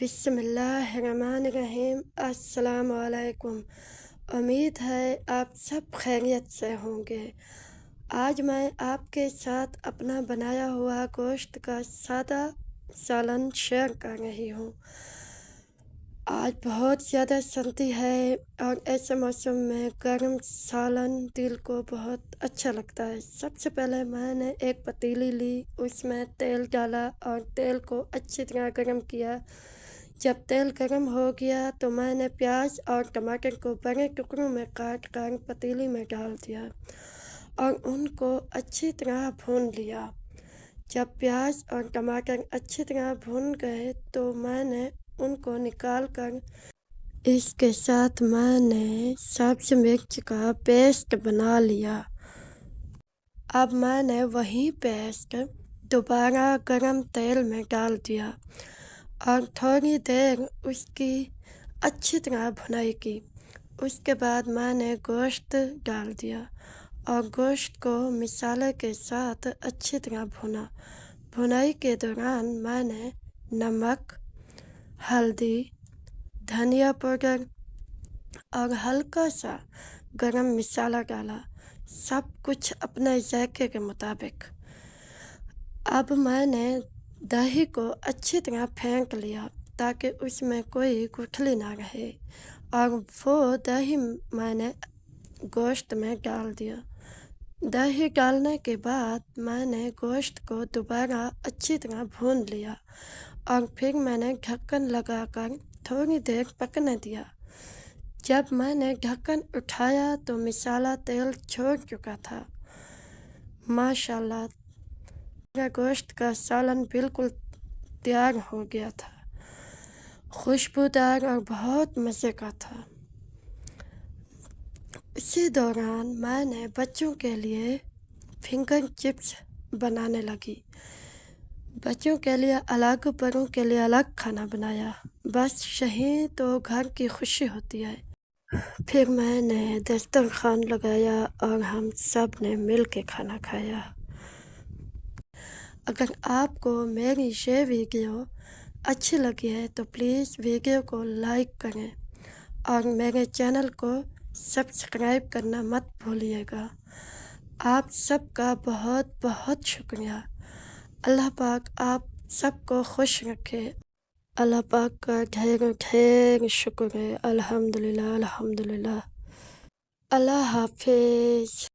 بسم اللہ الرحمن الرحیم۔ السلام علیکم۔ امید ہے آپ سب خیریت سے ہوں گے۔ آج میں آپ کے ساتھ اپنا بنایا ہوا گوشت کا سادہ سالن شیئر کر رہی ہوں۔ آج بہت زیادہ سردی ہے اور ایسے موسم میں گرم سالن دل کو بہت اچھا لگتا ہے۔ سب سے پہلے میں نے ایک پتیلی لی، اس میں تیل ڈالا اور تیل کو اچھی طرح گرم کیا۔ جب تیل گرم ہو گیا تو میں نے پیاز اور ٹماٹر کو بڑے ٹکڑوں میں کاٹ کر پتیلی میں ڈال دیا اور ان کو اچھی طرح بھون لیا۔ جب پیاز اور ٹماٹر اچھی طرح بھن گئے تو میں نے ان کو نکال کر اس کے ساتھ میں نے سبز مرچ کا پیسٹ بنا لیا۔ اب میں نے وہی پیسٹ دوبارہ گرم تیل میں ڈال دیا اور تھوڑی دیر اس کی اچھی طرح بھنائی کی۔ اس کے بعد میں نے گوشت ڈال دیا اور گوشت کو مسالے کے ساتھ اچھی طرح بھونا۔ بھنائی کے دوران میں نے نمک، ہلدی، دھنیا پاؤڈر اور ہلکا سا گرم مسالہ ڈالا، سب کچھ اپنے ذائقے کے مطابق۔ اب میں نے دہی کو اچھی طرح پھینک لیا تاکہ اس میں کوئی گٹھلی نہ رہے اور وہ دہی میں نے گوشت میں ڈال دیا۔ دہی ڈالنے کے بعد میں نے گوشت کو دوبارہ اچھی طرح بھون لیا اور پھر میں نے ڈھکن لگا کر تھوڑی دیر پکنے دیا۔ جب میں نے ڈھکن اٹھایا تو مسالہ تیل چھوڑ چکا تھا۔ ماشاءاللہ میرا گوشت کا سالن بالکل تیار ہو گیا تھا، خوشبودار اور بہت مزے کا تھا۔ اسی دوران میں نے بچوں کے لیے فنگر چپس بنانے لگی۔ بچوں کے لیے الگ، بڑوں کے لیے الگ کھانا بنایا۔ بس یہی تو گھر کی خوشی ہوتی ہے۔ پھر میں نے دسترخوان لگایا اور ہم سب نے مل کے کھانا کھایا۔ اگر آپ کو میری یہ ویڈیو اچھی لگی ہے تو پلیز ویڈیو کو لائک کریں اور میرے چینل کو سبسکرائب کرنا مت بھولیے گا۔ آپ سب کا بہت بہت شکریہ۔ اللہ پاک آپ سب کو خوش رکھے۔ اللہ پاک کا ڈھیر شکر ہے۔ الحمدللہ الحمدللہ۔ اللہ حافظ۔